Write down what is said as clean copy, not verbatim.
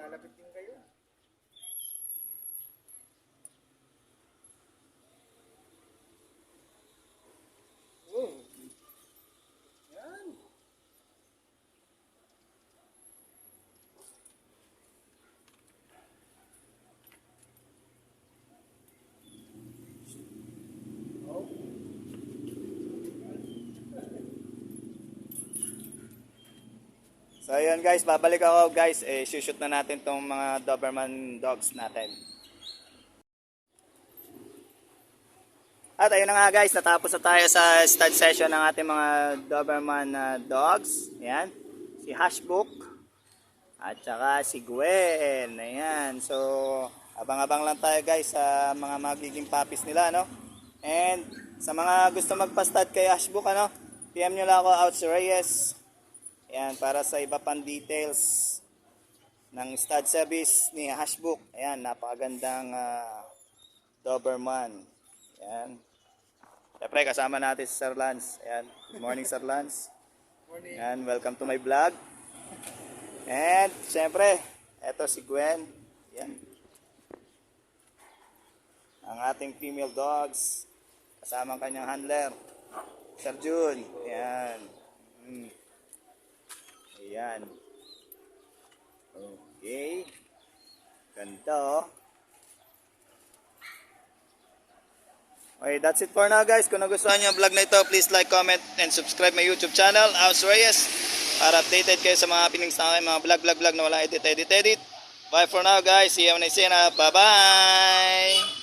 lalapit din kayo. Oh. Yan. Oh. So ayun guys, babalik ako guys, shoot na natin tong mga Doberman dogs natin. At ayun na nga guys, natapos na tayo sa stud session ng ating mga Doberman dogs. Ayan, si Hashbook at saka si Gwen. Ayan, so abang-abang lang tayo guys sa mga magiging puppies nila, no? And sa mga gusto magpa-stud kay Hashbook, ano, PM nyo lang ako, Outs Reyes. Ayan, para sa iba pang details ng stud service ni Hashbook. Ayan, napakagandang Doberman. Ayan. Siyempre, kasama natin si Sir Lance. Ayan. Good morning, Sir Lance. Morning. Ayan, welcome to my vlog. And, siyempre, eto si Gwen. Ayan. Ang ating female dogs. Kasama ang kanyang handler. Sir Jun. Ayan. Ayan. Okay. Ganda, oh. Okay, that's it for now guys. Kung nagustuhan nyo ang vlog na ito, please like, comment, and subscribe my YouTube channel, Outs Reyes, para updated kayo sa mga pinings na mga vlog na wala edit. Bye for now guys. See you on the next. Bye bye.